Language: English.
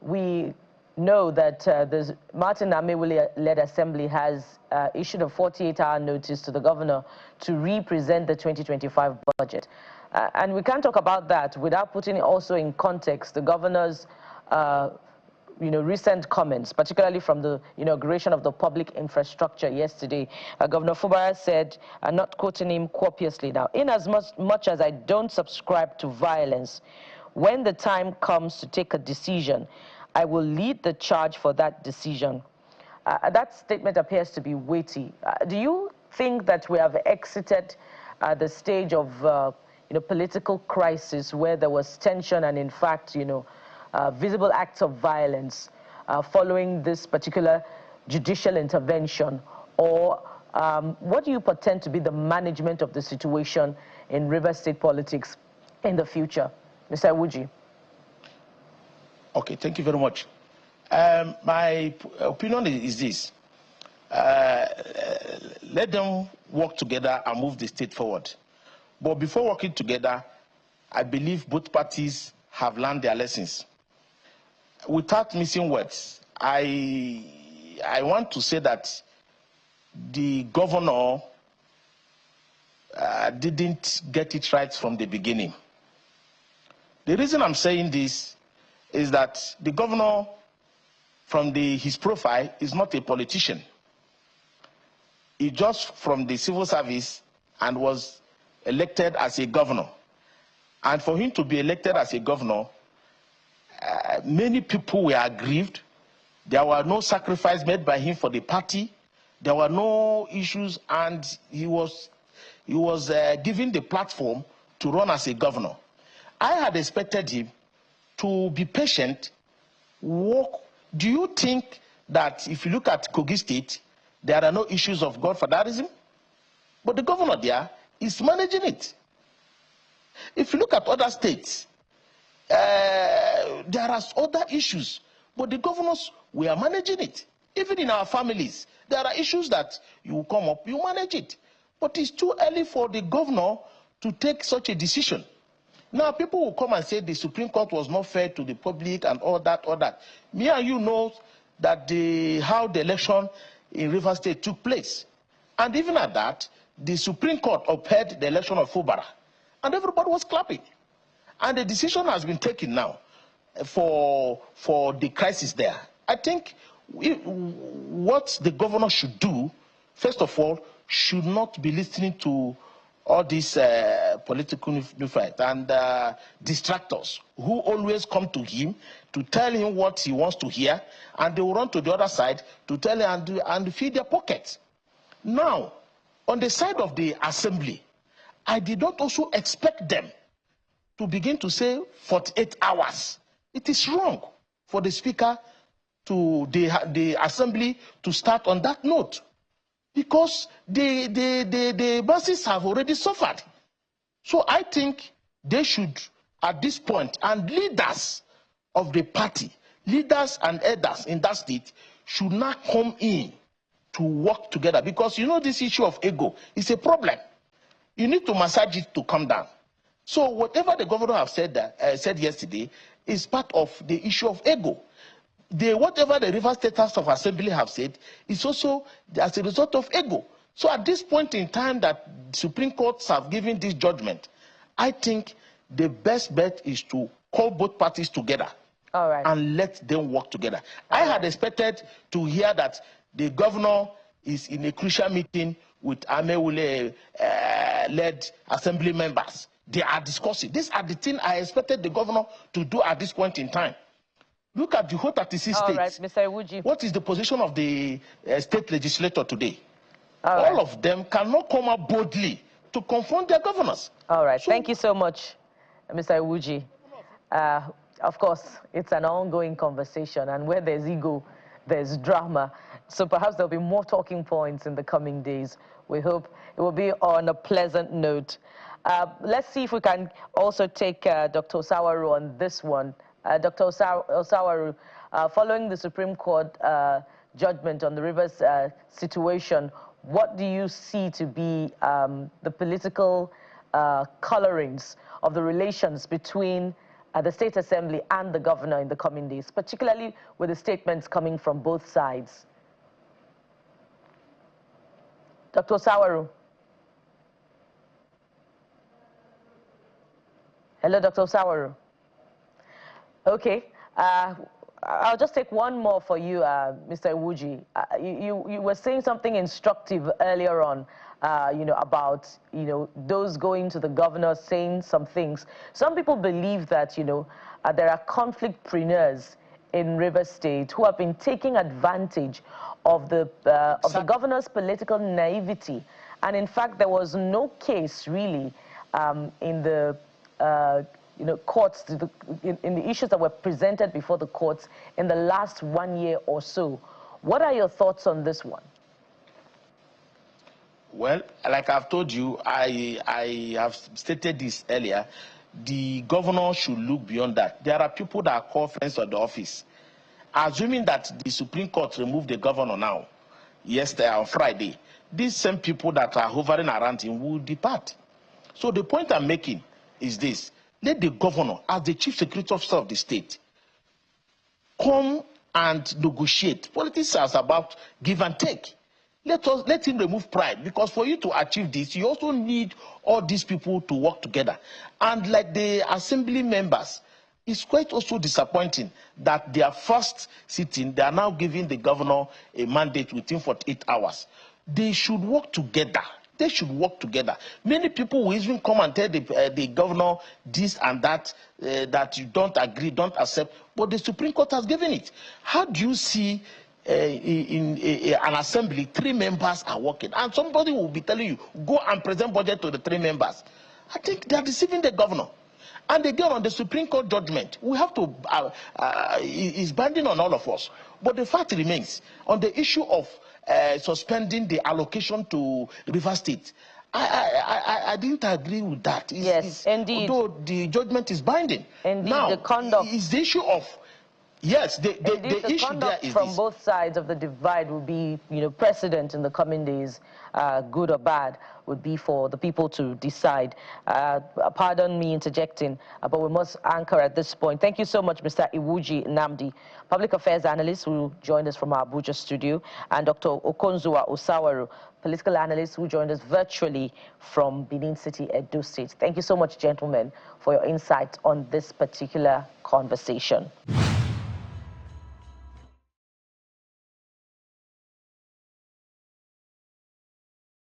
we know that the Martin Amewule-led Assembly has issued a 48-hour notice to the governor to re-present the 2025 budget. And we can't talk about that without putting also in context the governor's recent comments, particularly from the inauguration of the public infrastructure yesterday. Governor Fubara said, not quoting him copiously now, "In as much as I don't subscribe to violence, when the time comes to take a decision, I will lead the charge for that decision." That statement appears to be weighty. Do you think that we have exited the stage of political crisis where there was tension and, in fact, visible acts of violence following this particular judicial intervention? Or what do you pretend to be the management of the situation in Rivers State politics in the future? Mr. Iwuji. Okay, thank you very much. My opinion is this. Let them work together and move the state forward. But before working together, I believe both parties have learned their lessons. Without missing words, I want to say that the governor didn't get it right from the beginning. The reason I'm saying this is that the governor, from his profile, is not a politician. He just from the civil service and was elected as a governor. And for him to be elected as a governor, many people were aggrieved. There were no sacrifice made by him for the party. There were no issues, and he was given the platform to run as a governor. I had expected him to be patient, work. Do you think that if you look at Kogi State, there are no issues of godfatherism? But the governor there is managing it. If you look at other states, there are other issues, but the governors, we are managing it. Even in our families, there are issues that you come up, you manage it. But it's too early for the governor to take such a decision. Now, people will come and say the Supreme Court was not fair to the public and all that. Me and you know that how the election in Rivers State took place. And even at that, the Supreme Court upheld the election of Fubara. And everybody was clapping. And the decision has been taken now for the crisis there. I think what the governor should do, first of all, should not be listening to all these political fight and distractors who always come to him to tell him what he wants to hear, and they will run to the other side to tell him and feed their pockets. Now, on the side of the assembly, I did not also expect them to begin to say 48 hours. It is wrong for the speaker to the assembly to start on that note, because the bosses have already suffered. So I think they should, at this point, and leaders of the party, leaders and elders in that state should not come in to work together, because this issue of ego is a problem. You need to massage it to come down. So whatever the governor have said yesterday is part of the issue of ego. Whatever the River State House of Assembly have said is also as a result of ego. So at this point in time that Supreme Courts have given this judgment, I think the best bet is to call both parties together. All right. And let them work together. I had expected to hear that the governor is in a crucial meeting with Amewule-led assembly members. They are discussing. These are the things I expected the governor to do at this point in time. Look at the whole 36 states. All right, Mr. Iwuji. What is the position of the state legislator today? All of them cannot come up boldly to confront their governors. All right. So, thank you so much, Mr. Iwuji. Of course, it's an ongoing conversation, and where there's ego, there's drama. So perhaps there'll be more talking points in the coming days. We hope it will be on a pleasant note. Let's see if we can also take Dr. Osawaru on this one. Dr. Osawaru, following the Supreme Court judgment on the Rivers situation, what do you see to be the political colorings of the relations between the State Assembly and the governor in the coming days, particularly with the statements coming from both sides? Dr. Osawaru. Hello, Dr. Osawaru. Okay. I'll just take one more for you, Mr. Iwuji. You were saying something instructive earlier on, about, those going to the governor saying some things. Some people believe that, there are conflictpreneurs in Rivers State who have been taking advantage of the governor's political naivety. And in fact, there was no case really in the courts, in the issues that were presented before the courts in the last 1 year or so. What are your thoughts on this one? Well, like I've told you, I have stated this earlier. The governor should look beyond that. There are people that are called friends of the office. Assuming that the Supreme Court removed the governor now, yesterday on Friday, these same people that are hovering around him will depart. So the point I'm making is this. Let the governor, as the chief security officer of the state, come and negotiate. Politics is about give and take. Let him remove pride, because for you to achieve this, you also need all these people to work together. And like the assembly members, it's quite also disappointing that their first sitting, they are now giving the governor a mandate within 48 hours. They should work together. They should work together. Many people will even come and tell the governor this and that, that you don't agree, don't accept, but the Supreme Court has given it. How do you see in an assembly, 3 members are working, and somebody will be telling you, go and present budget to the 3 members? I think they are deceiving the governor. And again, on the Supreme Court judgment, we have to, it's binding on all of us. But the fact remains, on the issue of suspending the allocation to River State, I didn't agree with that. Yes, indeed. Although the judgment is binding. Indeed, now, the conduct is the issue of, yes, the issue conduct there is from this. both sides of the divide will be, precedent in the coming days, good or bad, would be for the people to decide. Pardon me interjecting, but we must anchor at this point. Thank you so much, Mr. Iwuji Nnamdi, Public Affairs Analyst, who joined us from our Abuja studio, and Dr. Okonzua Osawaru, Political Analyst, who joined us virtually from Benin City, Edo State. Thank you so much, gentlemen, for your insight on this particular conversation.